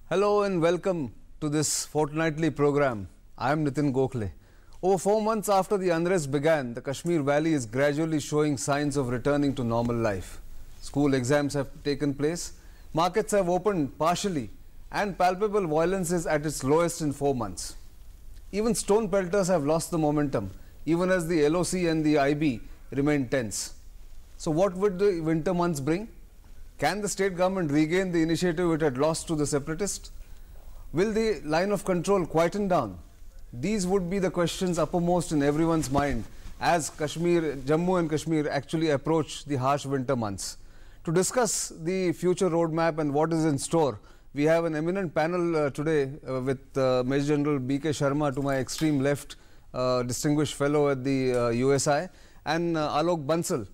Hello and welcome to this fortnightly program. I am Nitin Gokhale. Over 4 months after the unrest began, the Kashmir Valley is gradually showing signs of returning to normal life. School exams have taken place, markets have opened partially, and palpable violence is at its lowest in 4 months. Even stone pelters have lost the momentum, even as the LOC and the IB remain tense. So what would the winter months bring? Can the state government regain the initiative it had lost to the separatists? Will the line of control quieten down? These would be the questions uppermost in everyone's mind as Jammu and Kashmir actually approach the harsh winter months. To discuss the future roadmap and what is in store, we have an eminent panel today with Major General B.K. Sharma to my extreme left, distinguished fellow at the USI, and Alok Bansal,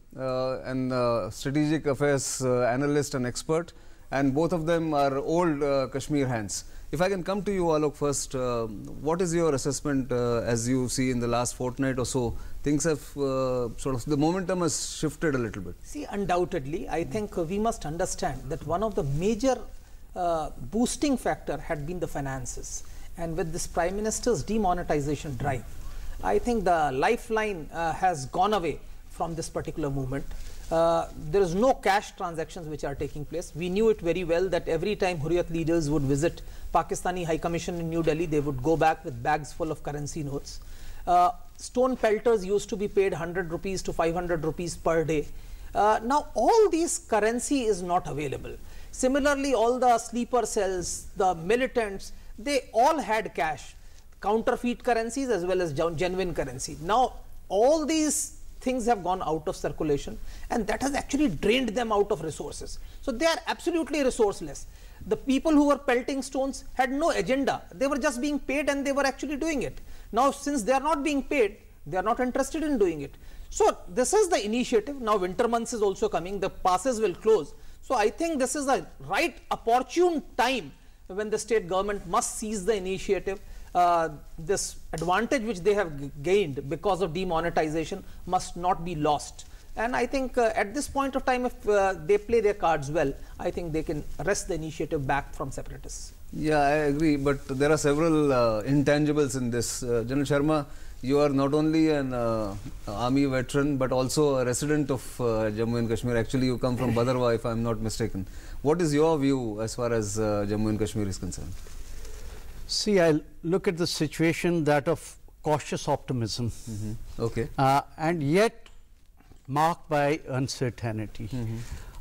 an strategic affairs analyst and expert, and both of them are old Kashmir hands. If I can come to you, Alok, first, what is your assessment as you see in the last fortnight or so? Things have the momentum has shifted a little bit. See, undoubtedly, I think we must understand that one of the major boosting factor had been the finances, and with this Prime Minister's demonetization drive, I think the lifeline has gone away from this particular movement. There is no cash transactions which are taking place. We knew it very well that every time Hurriyat leaders would visit Pakistani High Commission in New Delhi, they would go back with bags full of currency notes. Stone pelters used to be paid 100 rupees to 500 rupees per day. Now all these currency is not available. Similarly, all the sleeper cells, the militants, they all had cash, counterfeit currencies as well as genuine currency. Now all these things have gone out of circulation, and that has actually drained them out of resources. So they are absolutely resourceless. The people who were pelting stones had no agenda. They were just being paid and they were actually doing it. Now since they are not being paid, they are not interested in doing it. So this is the initiative. Now winter months is also coming, the passes will close. So I think this is the right opportune time when the state government must seize the initiative. This advantage which they have gained because of demonetization must not be lost. And I think at this point of time, if they play their cards well, I think they can wrest the initiative back from separatists. Yeah, I agree, but there are several intangibles in this. General Sharma, you are not only an army veteran, but also a resident of Jammu and Kashmir. Actually, you come from Bhadarwah, if I am not mistaken. What is your view as far as Jammu and Kashmir is concerned? See, I look at the situation that of cautious optimism, okay, and yet marked by uncertainty.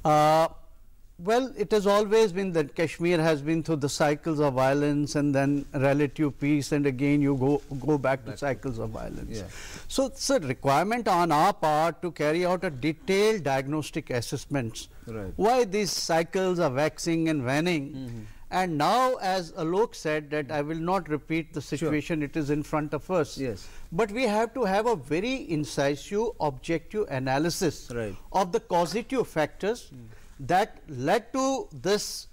Well, it has always been that Kashmir has been through the cycles of violence and then relative peace, and again you go back to cycles of violence. Yeah. So it's a requirement on our part to carry out a detailed diagnostic assessments. Right. Why these cycles are waxing and waning. And now, as Alok said, that I will not repeat the situation, sure, it is in front of us. Yes. But we have to have a very incisive, objective analysis, right, of the causative factors that led to this,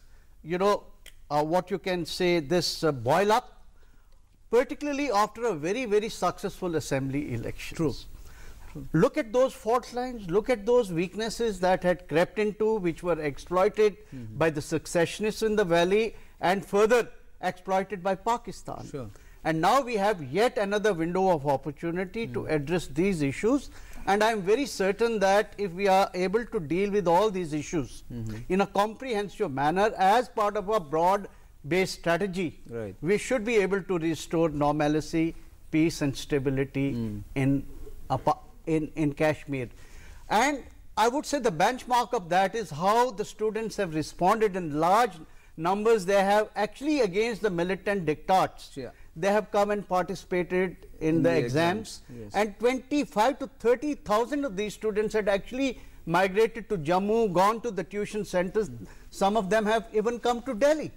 what you can say, this boil up, particularly after a very, very successful assembly elections. True. Look at those fault lines, look at those weaknesses that had crept into, which were exploited by the secessionists in the valley and further exploited by Pakistan. Sure. And now we have yet another window of opportunity to address these issues, and I am very certain that if we are able to deal with all these issues in a comprehensive manner as part of a broad-based strategy, right, we should be able to restore normalcy, peace and stability in Kashmir. And I would say the benchmark of that is how the students have responded in large numbers. They have actually, against the militant diktats, yeah, they have come and participated in the exams. Yes. And 25 to 30,000 of these students had actually migrated to Jammu, gone to the tuition centers. Some of them have even come to Delhi.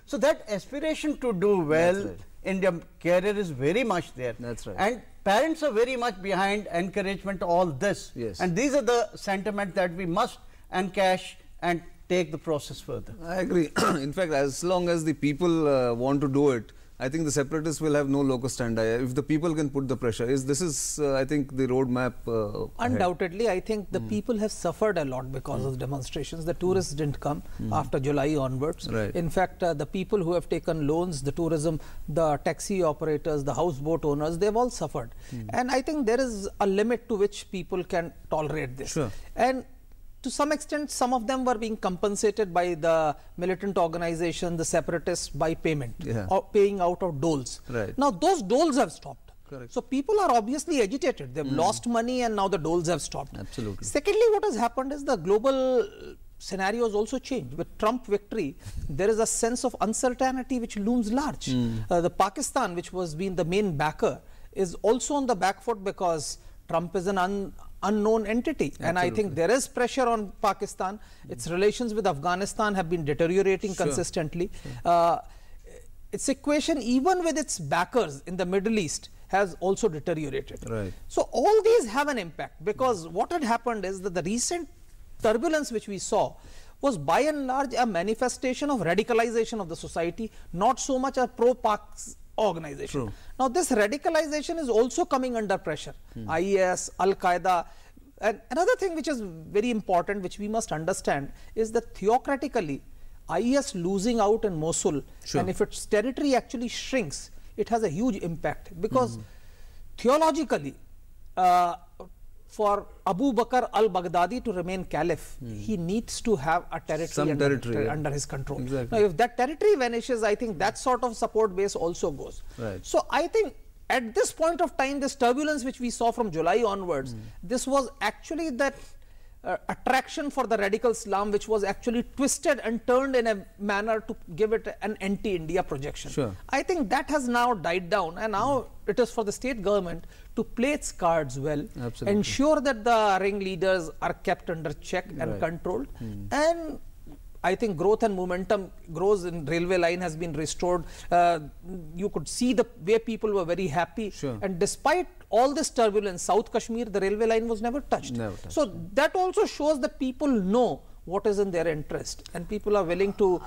So that aspiration to do well in their career is very much there. That's right. And parents are very much behind encouragement to all this. Yes. And these are the sentiment that we must encash and take the process further. I agree. In fact, as long as the people want to do it, I think the separatists will have no locus standi if the people can put the pressure. This is, I think, the roadmap. Undoubtedly, I think the people have suffered a lot because of the demonstrations. The tourists didn't come after July onwards. Right. In fact, the people who have taken loans, the tourism, the taxi operators, the houseboat owners, they've all suffered. And I think there is a limit to which people can tolerate this. Sure. And to some extent, some of them were being compensated by the militant organization, the separatists, by payment or paying out of doles. Right. Now, those doles have stopped. Correct. So, people are obviously agitated. They've lost money and now the doles have stopped. Absolutely. Secondly, what has happened is the global scenario has also changed. With Trump victory, there is a sense of uncertainty which looms large. The Pakistan, which was being the main backer, is also on the back foot because Trump is an unknown entity. Absolutely. And I think there is pressure on Pakistan. Its relations with Afghanistan have been deteriorating consistently. Its equation, even with its backers in the Middle East, has also deteriorated. Right. So all these have an impact, because what had happened is that the recent turbulence which we saw was by and large a manifestation of radicalization of the society, not so much a pro-Pak organization. True. Now this radicalization is also coming under pressure. IS, Al-Qaeda. And another thing which is very important, which we must understand, is that theocratically, IS losing out in Mosul, and if its territory actually shrinks, it has a huge impact, because theologically, for Abu Bakr al-Baghdadi to remain caliph, he needs to have a territory under his control. Exactly. Now, if that territory vanishes, I think that sort of support base also goes. Right. So, I think at this point of time, this turbulence which we saw from July onwards, this was actually that attraction for the radical Islam, which was actually twisted and turned in a manner to give it an anti-India projection. Sure. I think that has now died down, and now it is for the state government to play its cards well, ensure that the ringleaders are kept under check and controlled, and I think growth and momentum grows in railway line has been restored. You could see the way people were very happy. And despite all this turbulence, South Kashmir, the railway line was never touched. So that also shows that people know what is in their interest, and people are willing to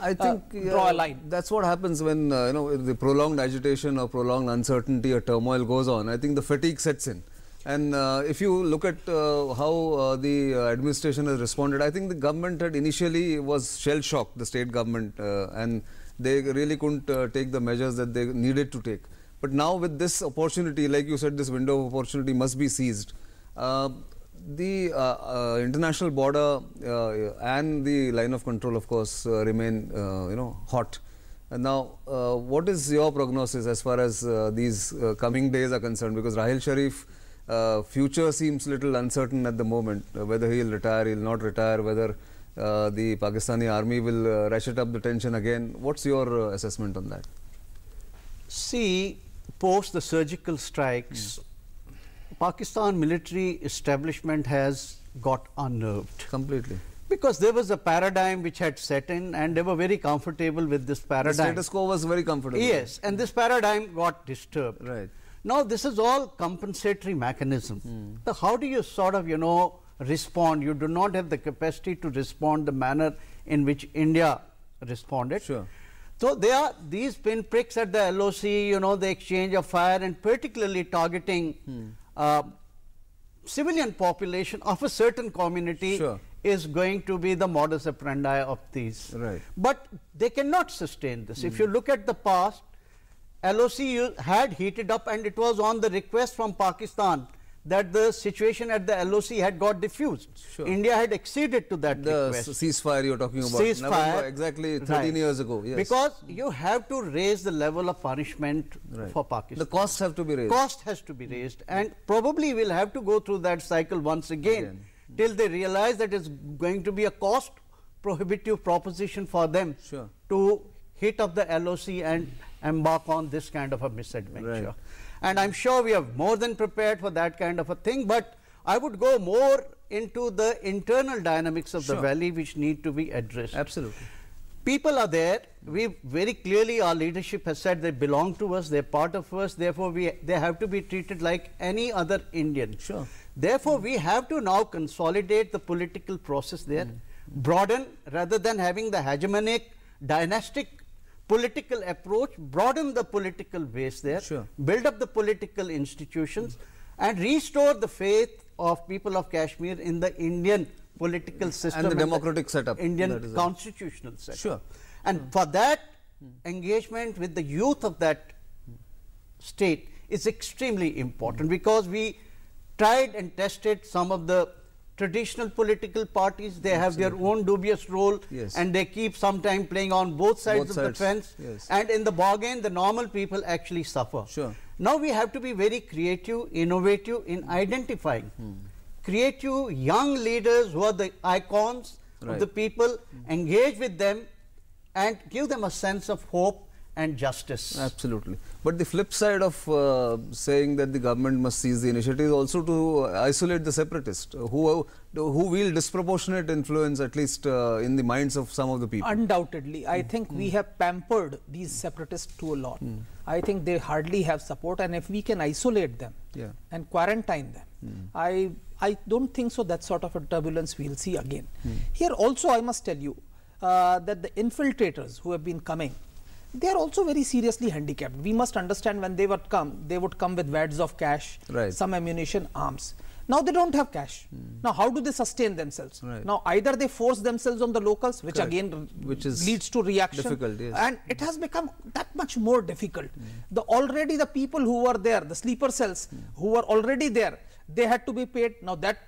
draw a line. That's what happens when the prolonged agitation or prolonged uncertainty or turmoil goes on. I think the fatigue sets in. And if you look at how the administration has responded, I think the government had initially was shell-shocked, the state government, and they really couldn't take the measures that they needed to take. But now with this opportunity, like you said, this window of opportunity must be seized. The international border and the line of control, of course, remain hot. And now, what is your prognosis as far as these coming days are concerned? Because Rahil Sharif, future seems little uncertain at the moment, whether he will retire, he will not retire, whether the Pakistani army will ratchet up the tension again. What's your assessment on that? See, post the surgical strikes, Pakistan military establishment has got unnerved. Completely. Because there was a paradigm which had set in, and they were very comfortable with this paradigm. The status quo was very comfortable. Yes, and this paradigm got disturbed. Right. Now, this is all compensatory mechanism. So how do you sort of, respond? You do not have the capacity to respond the manner in which India responded. Sure. So, there are these pinpricks at the LOC, the exchange of fire, and particularly targeting civilian population of a certain community is going to be the modus operandi of these. Right. But they cannot sustain this. If you look at the past, LOC had heated up, and it was on the request from Pakistan that the situation at the LOC had got diffused. India had acceded to that request. The ceasefire you are talking about. Ceasefire. November, exactly 13 years ago. Yes. Because you have to raise the level of punishment for Pakistan. The costs have to be raised. Cost has to be raised, and probably we'll have to go through that cycle once again till they realize that it's going to be a cost prohibitive proposition for them to hit up the LOC and embark on this kind of a misadventure. Right. And I'm sure we are more than prepared for that kind of a thing, but I would go more into the internal dynamics of the valley which need to be addressed. Absolutely. People are there. We very clearly, our leadership has said they belong to us, they're part of us, therefore they have to be treated like any other Indian. Therefore, we have to now consolidate the political process there, broaden rather than having the hegemonic dynastic political approach, broaden the political base there, Sure. build up the political institutions, and restore the faith of people of Kashmir in the Indian political system and the democratic setup. Indian constitutional setup. Sure. And for that, engagement with the youth of that state is extremely important, because we tried and tested some of the traditional political parties. They have their own dubious role, Yes. and they keep sometime playing on both sides of the fence, yes. and in the bargain the normal people actually suffer. Sure. Now we have to be very creative, innovative in identifying creative young leaders who are the icons of the people, engage with them and give them a sense of hope and justice. Absolutely. But the flip side of saying that the government must seize the initiative is also to isolate the separatists who wield disproportionate influence, at least in the minds of some of the people. Undoubtedly, I think we have pampered these separatists too a lot. I think they hardly have support, and if we can isolate them and quarantine them, I don't think so that sort of a turbulence we'll see again. Here also I must tell you that the infiltrators who have been coming, they are also very seriously handicapped. We must understand when they would come with wads of cash, some ammunition, arms. Now they don't have cash. Now how do they sustain themselves? Now either they force themselves on the locals, which again leads to reaction, difficult, yes. and it has become that much more difficult. Already the people who were there, the sleeper cells who were already there, they had to be paid. Now that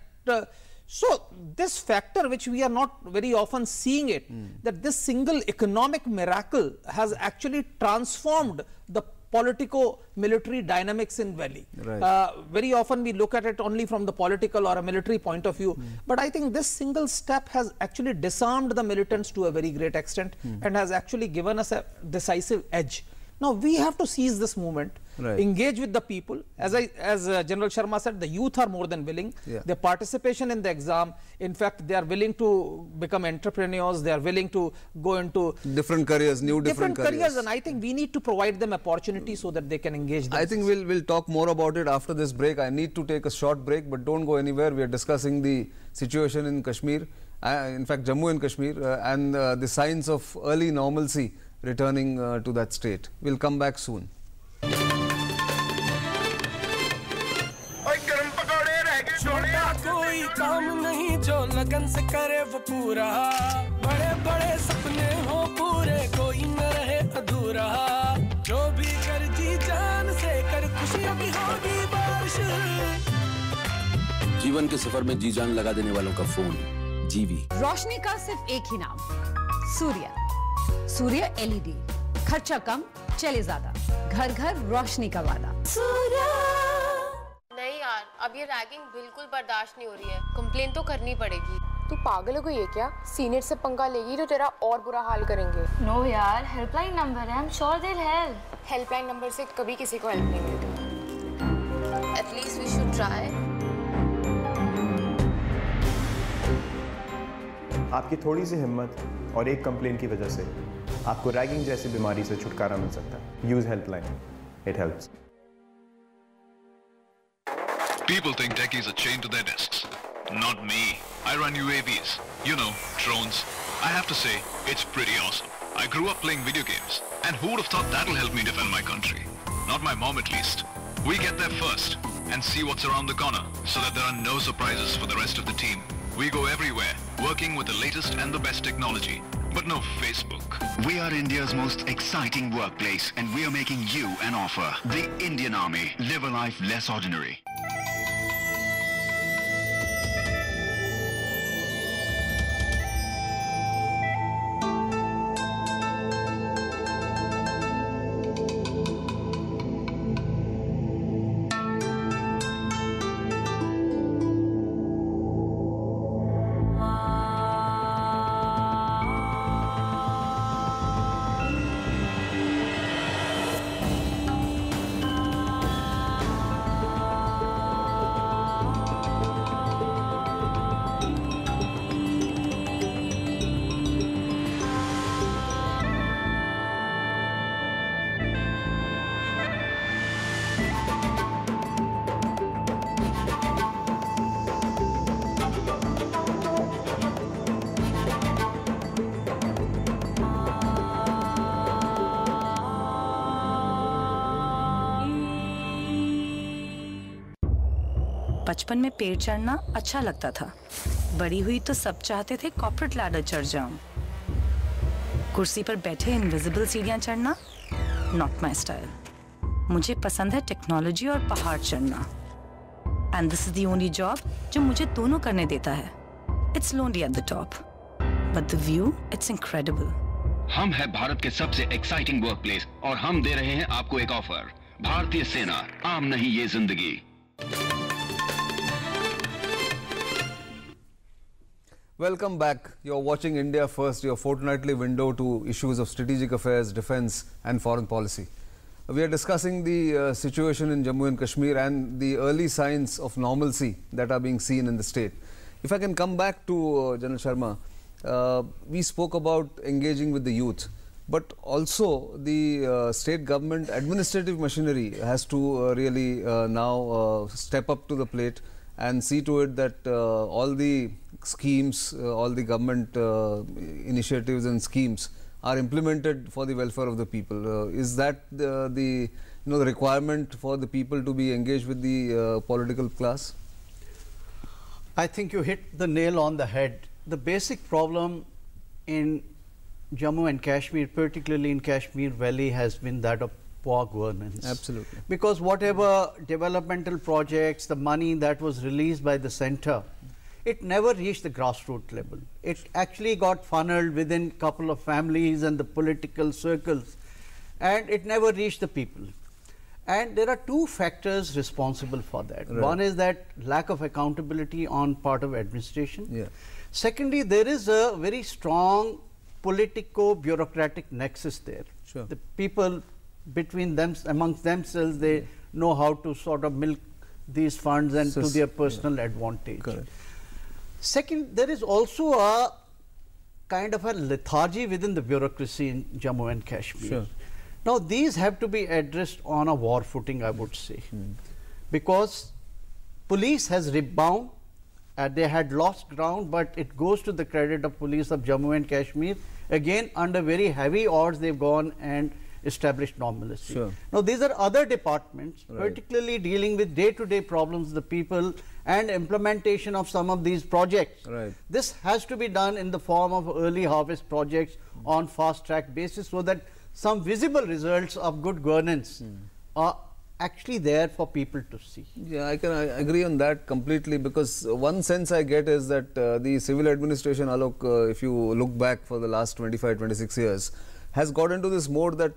so this factor, which we are not very often seeing it, that this single economic miracle has actually transformed the politico-military dynamics in Delhi. Very often we look at it only from the political or a military point of view, but I think this single step has actually disarmed the militants to a very great extent and has actually given us a decisive edge. Now we have to seize this moment, engage with the people. As General Sharma said, the youth are more than willing. Their participation in the exam, in fact, they are willing to become entrepreneurs. They are willing to go into different careers, different careers, and I think we need to provide them opportunities so that they can engage themselves. I think we'll talk more about it after this break. I need to take a short break, but don't go anywhere. We are discussing the situation in Kashmir, in fact Jammu and Kashmir, and the signs of early normalcy returning to that state. We'll come back soon. कोई काम नहीं जो लगन से करे वो पूरा, बड़े बड़े सपने हो पूरे, कोई न रहे अधूरा, जो भी कर जी जान से कर, खुशियों की होगी बारिश। जीवन के सफर में जी जान लगा देने वालों का फोन जीवी। रोशनी का सिर्फ एक ही नाम, सूर्य LED, खर्चा कम चले ज्यादा, घर घर रोशनी का वादा। नहीं यार, अब ये रैगिंग बिल्कुल बर्दाश्त नहीं हो रही है, कंप्लेन तो करनी पड़ेगी। तू पागल हो गई है क्या? सीनियर से पंगा लेगी तो तेरा और बुरा हाल करेंगे। नो यार, हेल्पलाइन नंबर है, I am sure they will help. Helpline number से कभी किसी को हेल्प नहीं मिलती। At least we should try. आपकी थोड़ी सी हिम्मत और एक कंप्लेन की वजह से आपको रैगिंग जैसी बीमारी से छुटकारा मिल सकता है। Use helpline, it helps. People think techies are chained to their desks. Not me. I run UAVs. You know, drones. I have to say, it's pretty awesome. I grew up playing video games. And who would have thought that'll help me defend my country? Not my mom at least. We get there first and see what's around the corner so that there are no surprises for the rest of the team. We go everywhere, working with the latest and the best technology. But no Facebook. We are India's most exciting workplace and we are making you an offer. The Indian Army. Live a life less ordinary. बचपन में पेड़ चढ़ना अच्छा लगता था, बड़ी हुई तो सब चाहते थे कॉर्पोरेट लैडर चढ़ जाऊं। कुर्सी पर बैठे इनविजिबल सीढ़ियां चढ़ना नॉट माय स्टाइल। मुझे पसंद है टेक्नोलॉजी और पहाड़ चढ़ना, and this is the only job जो मुझे दोनों करने देता है। It's lonely at the top, but the view it's incredible. हम है भारत के सबसे एक्साइटिंग वर्कप्लेस और हम दे रहे हैं आपको एक ऑफर। भारतीय सेना, आम नहीं ये जिंदगी। Welcome back. You're watching India First, your fortnightly window to issues of strategic affairs, defense and foreign policy. We are discussing the situation in Jammu and Kashmir and the early signs of normalcy that are being seen in the state. If I can come back to General Sharma, we spoke about engaging with the youth, but also the state government administrative machinery has to really now step up to the plate and see to it that all the schemes, all the government initiatives and schemes are implemented for the welfare of the people. Is that the requirement for the people to be engaged with the political class? I think you hit the nail on the head. The basic problem in Jammu and Kashmir, particularly in Kashmir Valley, has been that of poor governance. Absolutely. Because whatever developmental projects, the money that was released by the center, it never reached the grassroots level. It actually got funneled within a couple of families and the political circles, and it never reached the people. And there are two factors responsible for that. Right. One is that lack of accountability on part of administration. Yeah. Secondly, there is a very strong politico-bureaucratic nexus there. Sure. The people between them, amongst themselves, they know how to sort of milk these funds and to their personal advantage. Correct. Second, there is also a kind of a lethargy within the bureaucracy in Jammu and Kashmir. Sure. Now, these have to be addressed on a war footing, I would say, because police has rebound. They had lost ground, but it goes to the credit of police of Jammu and Kashmir. Again, under very heavy odds, they've gone and established normalcy. Sure. Now, these are other departments, Right. particularly dealing with day-to-day problems of the people and implementation of some of these projects. Right. This has to be done in the form of early harvest projects on fast-track basis, so that some visible results of good governance are actually there for people to see. Yeah, I agree on that completely, because one sense I get is that the civil administration, Alok, if you look back for the last 25, 26 years, has got into this mode that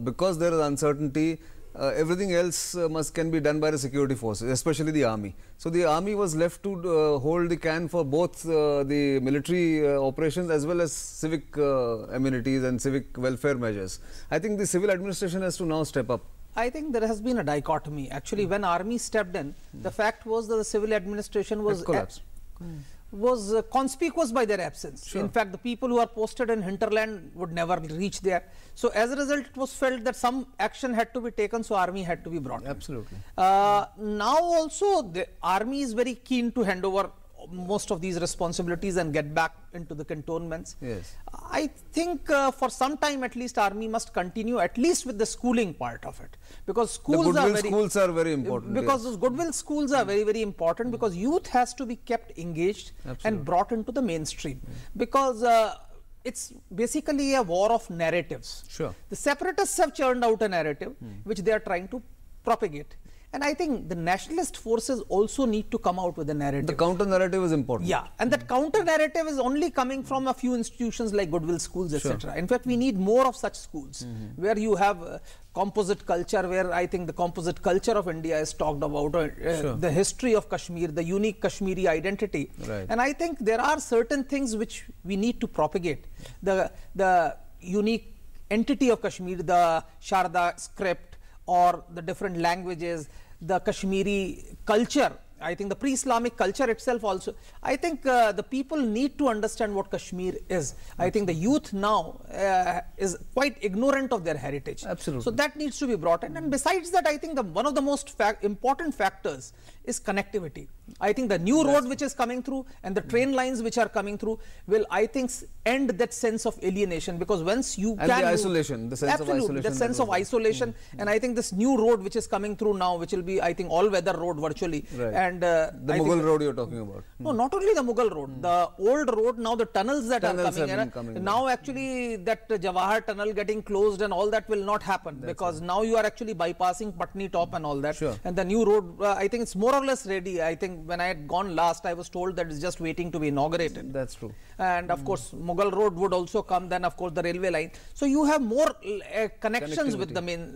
because there is uncertainty, everything else can be done by the security forces, especially the army. So the army was left to hold the can for both the military operations as well as civic amenities and civic welfare measures. I think the civil administration has to now step up. I think there has been a dichotomy. Actually, when army stepped in, the fact was that the civil administration was conspicuous by their absence. Sure. In fact, the people who are posted in hinterland would never reach there. So as a result, it was felt that some action had to be taken, so army had to be brought in. Absolutely. Now also, the army is very keen to hand over most of these responsibilities and get back into the cantonments. Yes. I think for some time at least army must continue at least with the schooling part of it, because schools are very important. Because those goodwill schools are very, very important, because youth has to be kept engaged and brought into the mainstream, because it's basically a war of narratives. Sure. The separatists have churned out a narrative which they are trying to propagate. And I think the nationalist forces also need to come out with a narrative. The counter narrative is important. Yeah, and that counter narrative is only coming from a few institutions like goodwill schools, etc. In fact, we need more of such schools where you have composite culture, where I think the composite culture of India is talked about, the history of Kashmir, the unique Kashmiri identity. Right. And I think there are certain things which we need to propagate. The unique entity of Kashmir, the Sharda script, or the different languages, the Kashmiri culture, I think the pre-Islamic culture itself also. I think the people need to understand what Kashmir is. I think the youth now is quite ignorant of their heritage. Absolutely. So that needs to be brought in. And besides that, I think one of the most important factors is connectivity. I think the new road which is coming through and the train lines which are coming through will, I think, end that sense of alienation, because once you and the isolation, the sense absolutely, of isolation. The sense of isolation. And I think this new road which is coming through now, which will be, I think, all-weather road virtually. Right. And the Mughal road you're talking about. No, not only the Mughal road, the old road, now the tunnels that are coming. Now actually that Jawahar tunnel getting closed and all that will not happen. Because now you are actually bypassing Patni Top and all that. Sure. And the new road, I think it's more or less ready. I think when I had gone last, I was told that it's just waiting to be inaugurated. That's true. And of course, Mughal road would also come, then of course the railway line. So you have more connections with the main,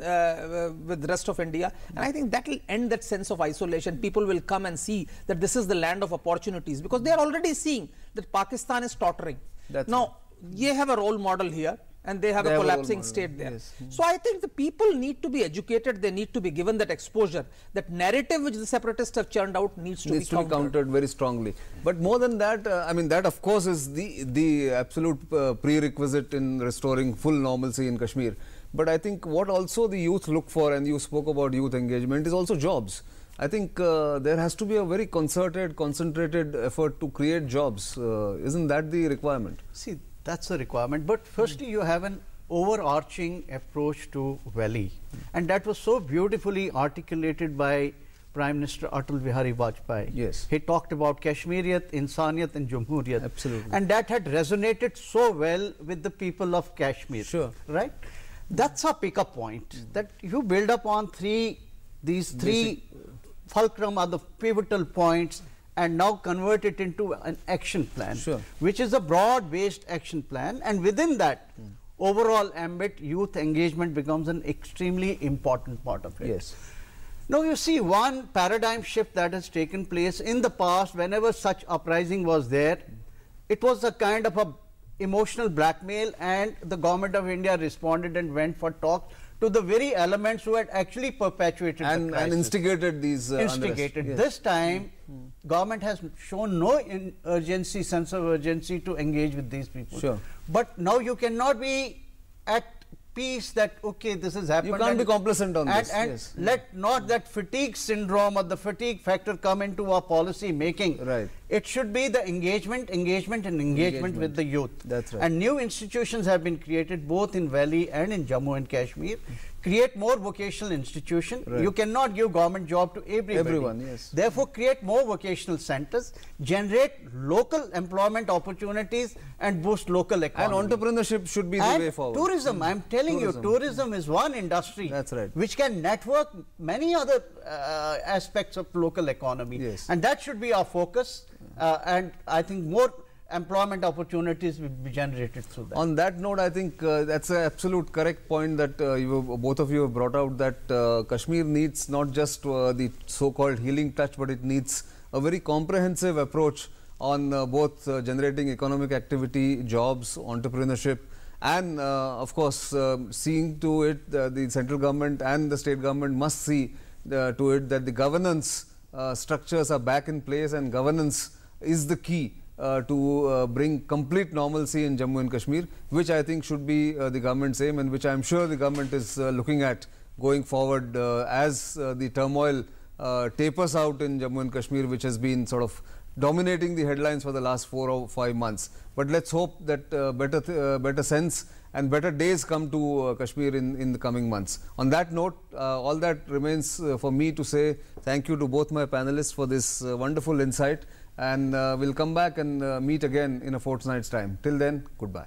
with the rest of India. And I think that will end that sense of isolation. People will come and see that this is the land of opportunities, because they are already seeing that Pakistan is tottering. Now, they have a role model here, and they have a collapsing state there. Yes. So I think the people need to be educated, they need to be given that exposure. That narrative which the separatists have churned out needs to be countered very strongly. But more than that, I mean, that of course is the absolute prerequisite in restoring full normalcy in Kashmir. But I think what also the youth look for, and you spoke about youth engagement, is also jobs. I think there has to be a very concerted, concentrated effort to create jobs. Isn't that the requirement? See, that's a requirement. But firstly, you have an overarching approach to Valley. And that was so beautifully articulated by Prime Minister Atal Bihari Vajpayee. Yes. He talked about Kashmiriyat, Insaniyat and Jamhuriyat. Absolutely. And that had resonated so well with the people of Kashmir. Sure. Right? That's a pick-up point. That you build up on these three fulcrum are the pivotal points, and now convert it into an action plan, which is a broad-based action plan. And within that overall ambit, youth engagement becomes an extremely important part of it. Yes. Now you see one paradigm shift that has taken place in the past. Whenever such uprising was there, it was a kind of a emotional blackmail, and the government of India responded and went for talks to the very elements who had actually perpetuated the crisis. And instigated these instigated. Yes. This time, government has shown no sense of urgency to engage with these people. Sure. But now you cannot be at peace that, okay, this has happened. You can't be complacent on this. And yes. let not that fatigue syndrome or the fatigue factor come into our policy making. Right. It should be the engagement with the youth. That's right. And new institutions have been created both in Valley and in Jammu and Kashmir. Create more vocational institution. Right. You cannot give government job to everybody. Everyone, yes. Therefore, create more vocational centers, generate local employment opportunities, and boost local economy. And entrepreneurship should be the way forward. Tourism, I'm telling you, tourism is one industry. That's right. Which can network many other aspects of local economy. Yes. And that should be our focus. And I think more employment opportunities will be generated through that. On that note, I think that's an absolute correct point that both of you have brought out, that Kashmir needs not just the so-called healing touch, but it needs a very comprehensive approach on both generating economic activity, jobs, entrepreneurship, and of course seeing to it the central government and the state government must see to it that the governance structures are back in place, and governance is the key to bring complete normalcy in Jammu and Kashmir, which I think should be the government's aim, and which I am sure the government is looking at going forward as the turmoil tapers out in Jammu and Kashmir, which has been sort of dominating the headlines for the last 4 or 5 months. But let's hope that better sense and better days come to Kashmir in the coming months. On that note, all that remains for me to say thank you to both my panelists for this wonderful insight, and we'll come back and meet again in a fortnight's time. Till then, goodbye.